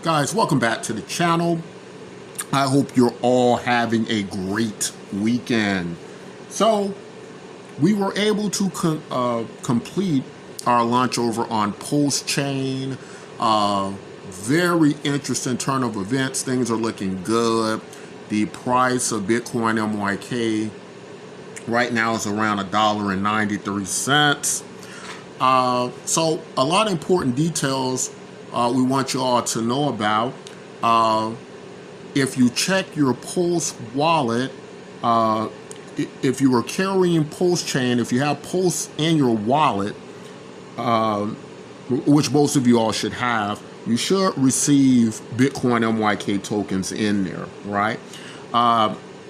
Guys, welcome back to the channel. I hope you're all having a great weekend. So we were able to complete our launch over on Pulsechain. Very interesting turn of events. Things are looking good. The price of Bitcoin MYK right now is around $1.93. So a lot of important details we want you all to know about. If you check your Pulse wallet, if you are carrying Pulsechain, if you have Pulse in your wallet, which most of you all should have, you should receive Bitcoin MYK tokens in there, right?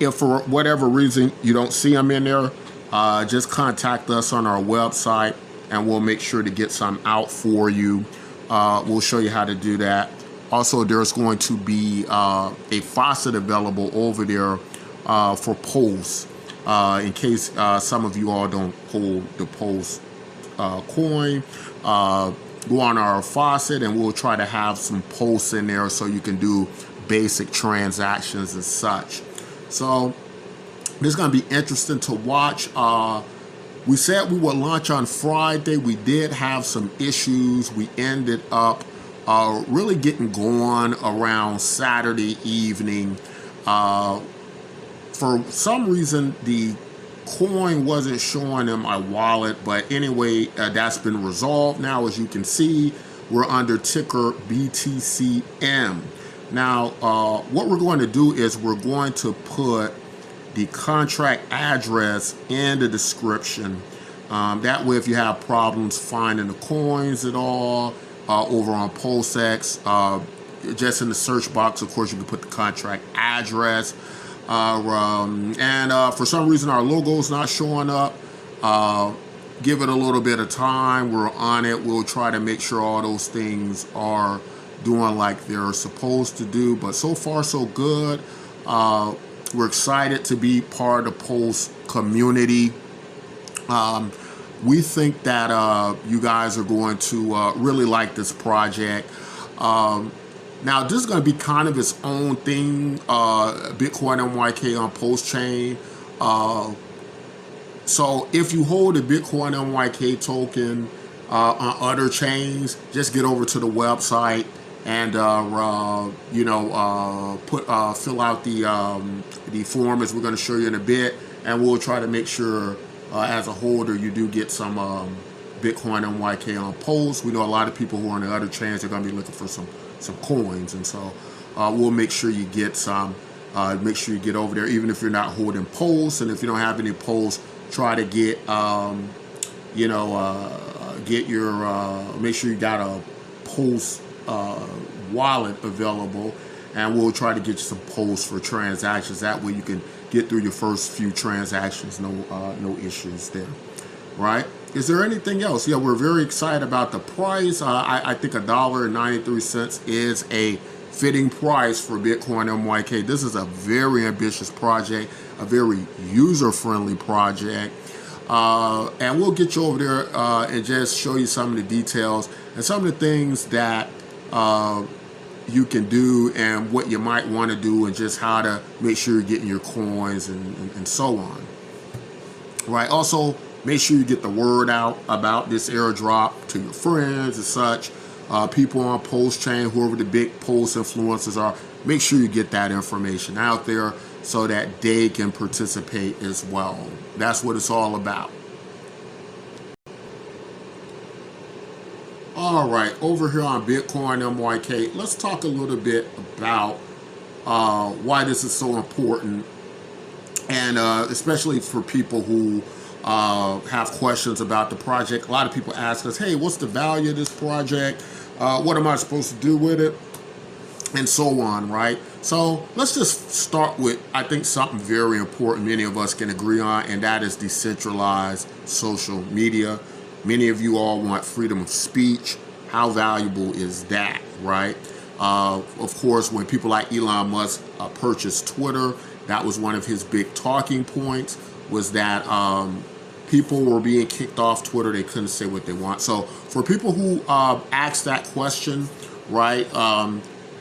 If for whatever reason you don't see them in there, just contact us on our website and we'll make sure to get some out for you. We'll show you how to do that. Also, there's going to be a faucet available over there for Pulse, in case some of you all don't hold the Pulse coin. Go on our faucet and we'll try to have some Pulse in there so you can do basic transactions and such. So this is going to be interesting to watch. We said we would launch on Friday. We did have some issues. We ended up really getting going around Saturday evening. For some reason, the coin wasn't showing in my wallet, but anyway, that's been resolved now. As you can see, we're under ticker BTCM. Now, what we're going to do is we're going to put the contract address in the description. That way, if you have problems finding the coins at all over on PulseX, just in the search box, of course, you can put the contract address. For some reason, our logo's not showing up. Give it a little bit of time. We're on it. We'll try to make sure all those things are doing like they're supposed to do. But so far, so good. We're excited to be part of the Pulse community. We think that you guys are going to really like this project. Now, this is going to be kind of its own thing, Bitcoin MYK on Pulsechain. So if you hold a Bitcoin MYK token on other chains, just get over to the website and fill out the form, as we're going to show you in a bit, and we'll try to make sure as a holder you do get some Bitcoin MYK on Pulse. We know a lot of people who are on the other chains are going to be looking for some coins, and so we'll make sure you get some. Make sure you get over there, even if you're not holding Pulse, and if you don't have any Pulse, try to get get your make sure you got a Pulse wallet available, and we'll try to get you some Pulse for transactions. That way you can get through your first few transactions, no issues there, right? Is there anything else? Yeah, we're very excited about the price. I think $1.93 is a fitting price for Bitcoin MYK. This is a very ambitious project, a very user-friendly project. And we'll get you over there and just show you some of the details and some of the things that you can do and what you might want to do, and just how to make sure you're getting your coins and so on. Right. Also, make sure you get the word out about this airdrop to your friends and such. People on Pulsechain, whoever the big Pulse influencers are, make sure you get that information out there so that they can participate as well. That's what it's all about. All right, over here on Bitcoin MYK, let's talk a little bit about why this is so important, and especially for people who have questions about the project. A lot of people ask us, hey, what's the value of this project? What am I supposed to do with it? And so on, right? So let's just start with, I think, something very important many of us can agree on, and that is decentralized social media. Many of you all want freedom of speech. How valuable is that, right? Of course, when people like Elon Musk purchased Twitter, that was one of his big talking points, was that people were being kicked off Twitter. They couldn't say what they want. So for people who ask that question, right,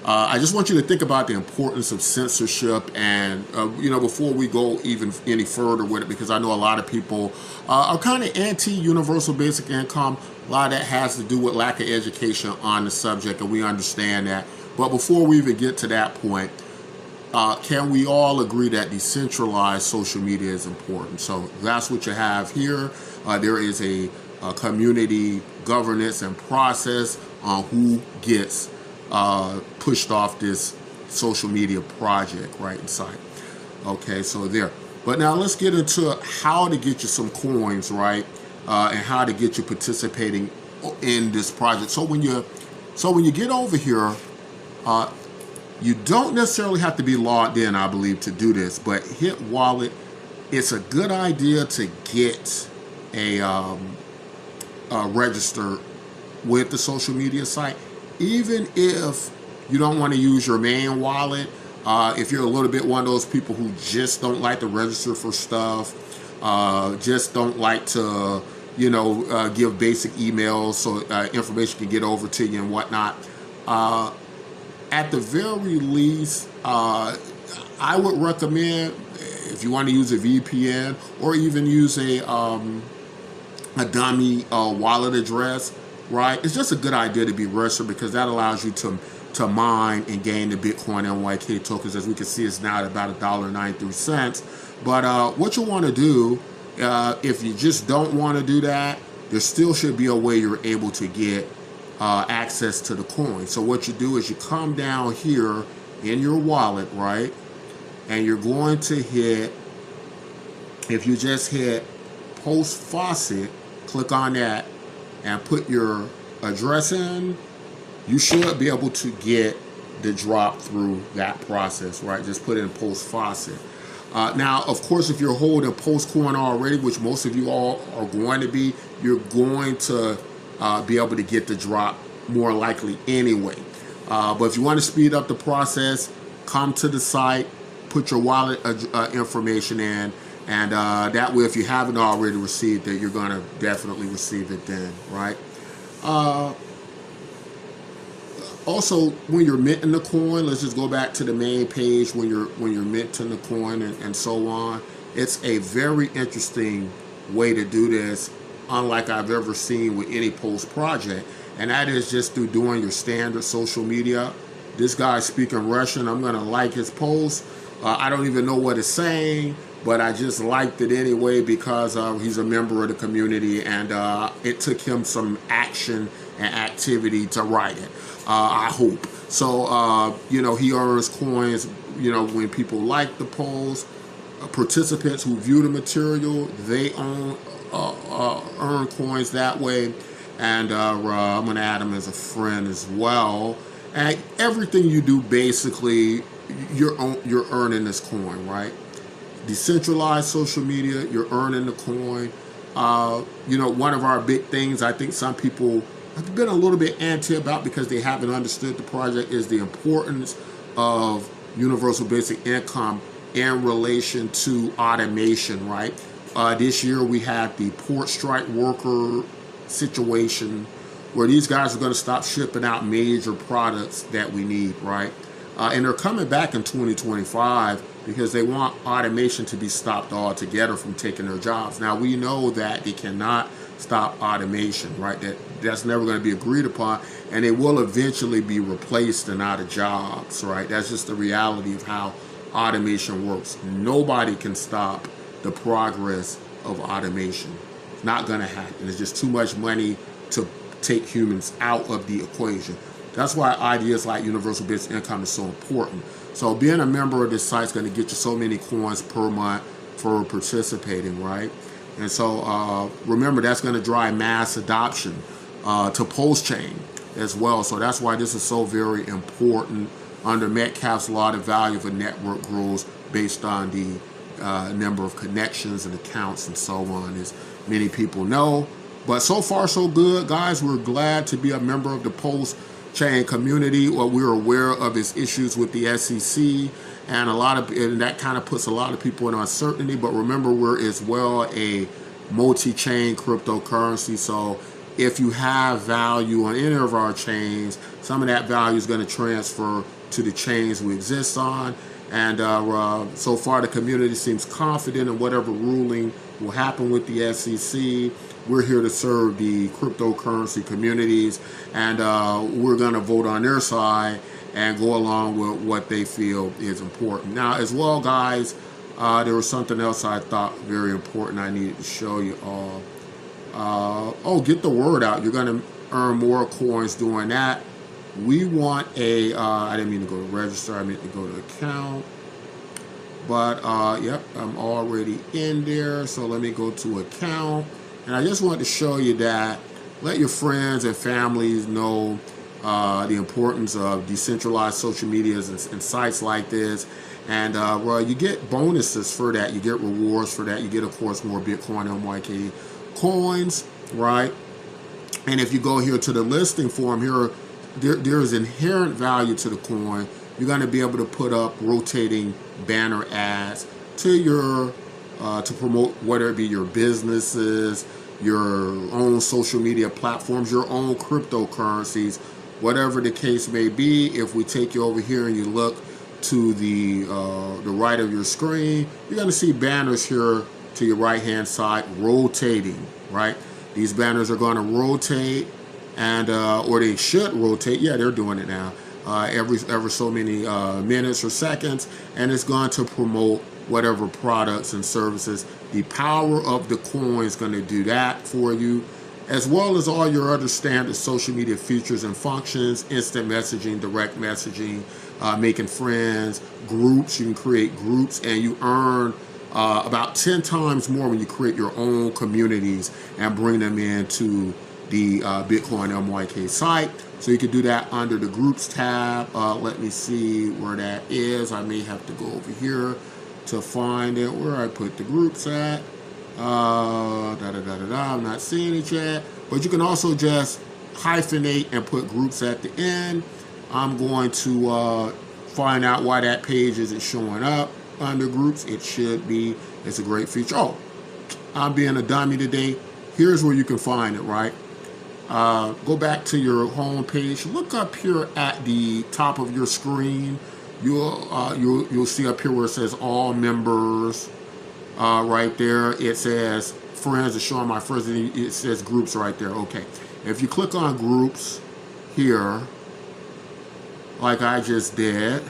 I just want you to think about the importance of censorship, and before we go even any further with it, because I know a lot of people are kind of anti-universal basic income. A lot of that has to do with lack of education on the subject, and we understand that. But before we even get to that point, can we all agree that decentralized social media is important? So that's what you have here. There is a community governance and process on who gets pushed off this social media project right inside. Okay, so there. But now let's get into how to get you some coins, right? And how to get you participating in this project. So when you get over here, you don't necessarily have to be logged in, I believe, to do this, but hit wallet. It's a good idea to get a register with the social media site, even if you don't want to use your main wallet. If you're a little bit one of those people who just don't like to register for stuff, just don't like to, give basic emails so information can get over to you and whatnot. At the very least, I would recommend, if you want to use a VPN or even use a dummy wallet address, right? It's just a good idea to be registered, because that allows you to mine and gain the Bitcoin NYK tokens. As we can see, it's now at about $1.93. But what you want to do, if you just don't want to do that, there still should be a way you're able to get access to the coin. So what you do is you come down here in your wallet, right? And you're going to hit, if you just hit post faucet, click on that and put your address in, you should be able to get the drop through that process, right? Just put it in post faucet. Now, of course, if you're holding Postcoin already, which most of you all are going to be, you're going to be able to get the drop more likely anyway. But if you want to speed up the process, come to the site, put your wallet information in, and that way, if you haven't already received it, you're going to definitely receive it then, right? Also, when you're minting the coin, let's just go back to the main page when you're minting the coin and so on. It's a very interesting way to do this, unlike I've ever seen with any post project, and that is just through doing your standard social media. This guy's speaking Russian. I'm going to like his post. I don't even know what it's saying, but I just liked it anyway because he's a member of the community, and it took him some action and activity to write it. I hope. So, he earns coins, when people like the post. Participants who view the material, they earn coins that way. And I'm going to add him as a friend as well. And everything you do, basically, you're earning this coin, right? Decentralized social media, you're earning the coin. One of our big things I think some people have been a little bit anti about because they haven't understood the project is the importance of universal basic income in relation to automation, right? This year we had the port strike worker situation where these guys are going to stop shipping out major products that we need, right? And they're coming back in 2025 because they want automation to be stopped altogether from taking their jobs. Now, we know that they cannot stop automation, right? That's never going to be agreed upon, and it will eventually be replaced and out of jobs, right? That's just the reality of how automation works. Nobody can stop the progress of automation. It's not going to happen. There's just too much money to take humans out of the equation. That's why ideas like universal basic income is so important. So being a member of this site is going to get you so many coins per month for participating, right? And so remember, that's going to drive mass adoption to Pulsechain as well. So that's why this is so very important. Under Metcalfe's law, the value of a network grows based on the number of connections and accounts and so on, as many people know. But so far, so good, guys. We're glad to be a member of the Pulsechain community. Well, we're aware of its issues with the SEC, and that kind of puts a lot of people in uncertainty. But remember, we're as well a multi-chain cryptocurrency, so if you have value on any of our chains, some of that value is going to transfer to the chains we exist on. And so far, the community seems confident in whatever ruling will happen with the SEC. We're here to serve the cryptocurrency communities, and we're going to vote on their side and go along with what they feel is important. Now, as well, guys, there was something else I thought very important I needed to show you all. Oh, get the word out. You're going to earn more coins doing that. We want a, I didn't mean to go to register, I meant to go to account. But, yep, I'm already in there. So let me go to account. And I just want to show you that. Let your friends and families know the importance of decentralized social medias and sites like this. And you get bonuses for that. You get rewards for that. You get, of course, more Btcmyk coins, right? And if you go here to the listing form here, there is inherent value to the coin. You're going to be able to put up rotating banner ads to your to promote whether it be your businesses, your own social media platforms, your own cryptocurrencies, whatever the case may be. If we take you over here and you look to the right of your screen, you're going to see banners here to your right hand side rotating, right? These banners are going to rotate, and or they should rotate. Yeah, they're doing it now. Every so many minutes or seconds, and it's going to promote whatever products and services. The power of the coin is going to do that for you, as well as all your other standard social media features and functions, instant messaging, direct messaging, making friends, groups. You can create groups, and you earn about 10 times more when you create your own communities and bring them into the Btcmyk site. So you can do that under the groups tab. Let me see where that is. I may have to go over here to find it, where I put the groups at. I'm not seeing it yet. But you can also just hyphenate and put groups at the end. I'm going to find out why that page isn't showing up under groups. It should be. It's a great feature. Oh, I'm being a dummy today. Here's where you can find it, right? Go back to your home page. Look up here at the top of your screen. You'll see up here where it says all members. Right there, it says friends. It's showing my friends. It says groups right there. Okay. If you click on groups here, like I just did,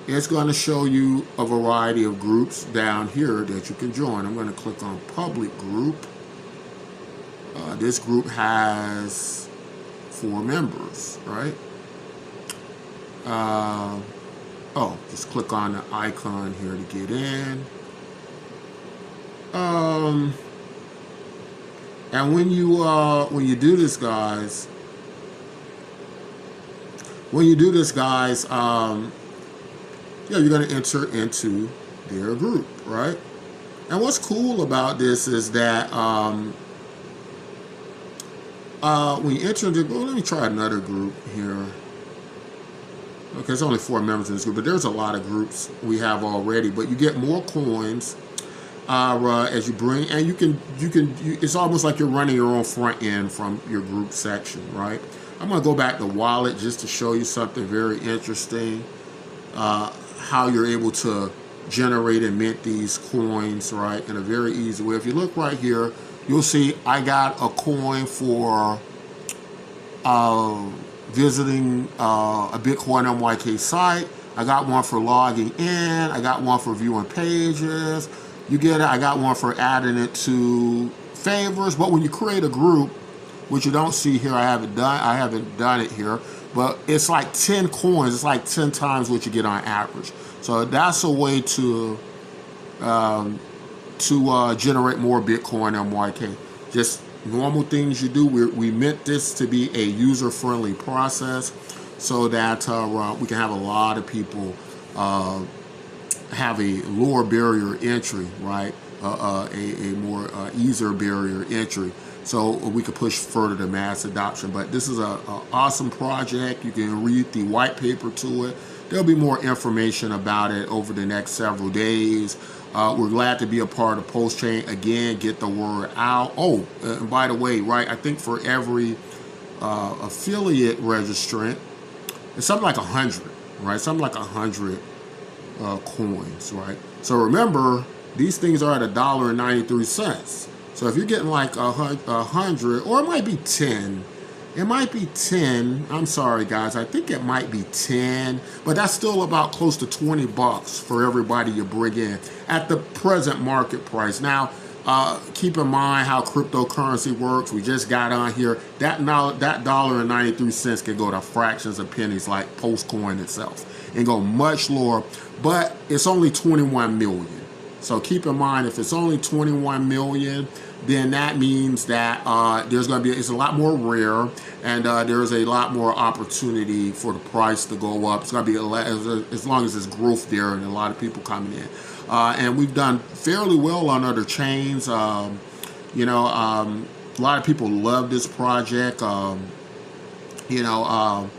it's going to show you a variety of groups down here that you can join. I'm going to click on public group. This group has 4 members, right? Oh, just click on the icon here to get in. And when you do this, guys, yeah, you're going to enter into their group, right? And what's cool about this is that when you enter the group, let me try another group here. Okay, there's only 4 members in this group, but there's a lot of groups we have already. But you get more coins as you bring, and you can. It's almost like you're running your own front end from your group section, right? I'm gonna go back to wallet just to show you something very interesting. How you're able to generate and mint these coins, right, in a very easy way. If you look right here, you'll see I got a coin for visiting a Btcmyk site. I got one for logging in. I got one for viewing pages. You get it. I got one for adding it to favorites. But when you create a group, which you don't see here, I haven't done it here, but it's like 10 coins. It's like 10 times what you get on average. So that's a way to generate more Btcmyk. Just normal things you do. We meant this to be a user-friendly process so that we can have a lot of people have a lower barrier entry, right? A more easier barrier entry, so we could push further to mass adoption. But this is an awesome project. You can read the white paper to it. There'll be more information about it over the next several days. We're glad to be a part of Pulsechain. Again, get the word out. Oh, and by the way, right, I think for every affiliate registrant, it's something like 100, right? Something like 100 coins, right? So remember, these things are at $1.93. So if you're getting like 100, or it might be 10. It might be 10. I'm sorry, guys. I think it might be 10, but that's still about close to 20 bucks for everybody you bring in at the present market price. Now, keep in mind how cryptocurrency works. We just got on here. That $1.93 can go to fractions of pennies, like Pulsecoin itself, and go much lower. But it's only 21 million. So keep in mind, if it's only 21 million, then that means that there's going to be, it's a lot more rare, and there's a lot more opportunity for the price to go up. It's going to be as long as there's growth there and a lot of people coming in. And we've done fairly well on other chains. You know, a lot of people love this project. You know,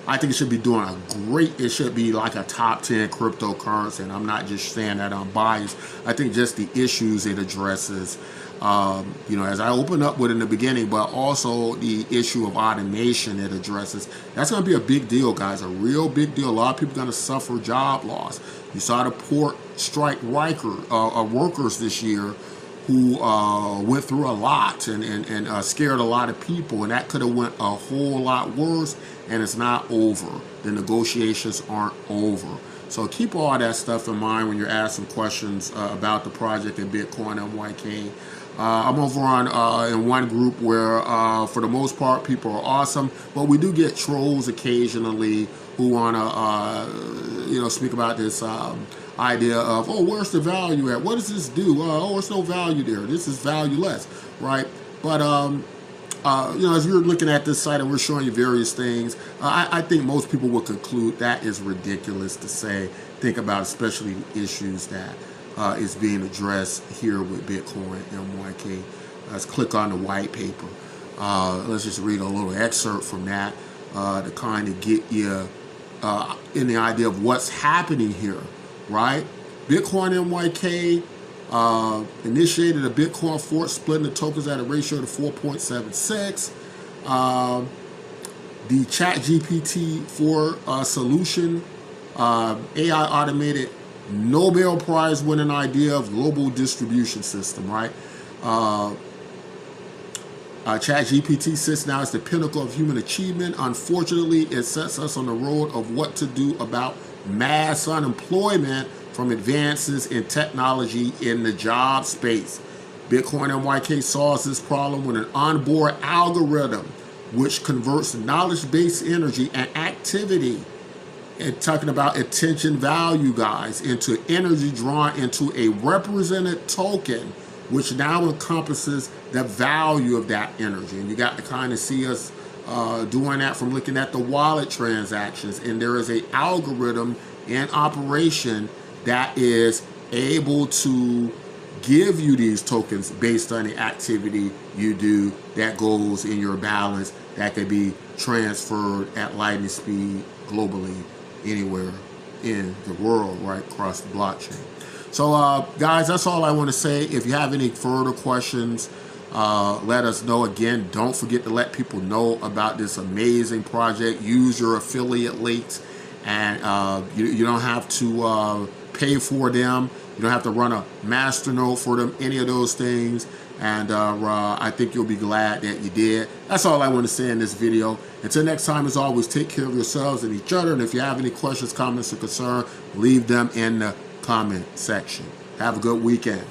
I think it should be doing a great, it should be like a top 10 cryptocurrency, and I'm not just saying that I'm biased. I think just the issues it addresses, you know, as I opened up with in the beginning, but also the issue of automation it addresses. That's going to be a big deal, guys, a real big deal. A lot of people are going to suffer job loss. You saw the port strike workers this year who went through a lot and scared a lot of people, and that could have went a whole lot worse, and it's not over. The negotiations aren't over. So keep all that stuff in mind when you're asking questions about the project in Btcmyk. I'm over on in one group where for the most part people are awesome, but we do get trolls occasionally who want to you know, speak about this idea of, oh, where's the value at? What does this do? Oh, there's no value there. This is valueless, right? But you know, as you're looking at this site and we're showing you various things, I think most people will conclude that is ridiculous to say. Think about especially the issues that is being addressed here with Btcmyk. Let's click on the white paper. Let's just read a little excerpt from that to kind of get you in the idea of what's happening here, right? Btcmyk initiated a Bitcoin fork, splitting the tokens at a ratio to 4.76. The ChatGPT-4 solution, AI automated Nobel Prize winning idea of global distribution system, right? ChatGPT sits now as the pinnacle of human achievement. Unfortunately, it sets us on the road of what to do about mass unemployment from advances in technology in the job space. Btcmyk solves this problem with an onboard algorithm which converts knowledge-based energy and activity, and talking about attention value, guys, into energy drawn into a represented token, which now encompasses the value of that energy. And you got to kind of see us doing that from looking at the wallet transactions. And there is an algorithm in operation that is able to give you these tokens based on the activity you do that goes in your balance that could be transferred at lightning speed globally anywhere in the world, right, across the blockchain. So guys, that's all I want to say. If you have any further questions, let us know. Again, don't forget to let people know about this amazing project. Use your affiliate links, and you don't have to pay for them. You don't have to run a masternode for them, any of those things. And I think you'll be glad that you did. That's all I want to say in this video. Until next time, as always, take care of yourselves and each other. And if you have any questions, comments, or concern, leave them in the comment section. Have a good weekend.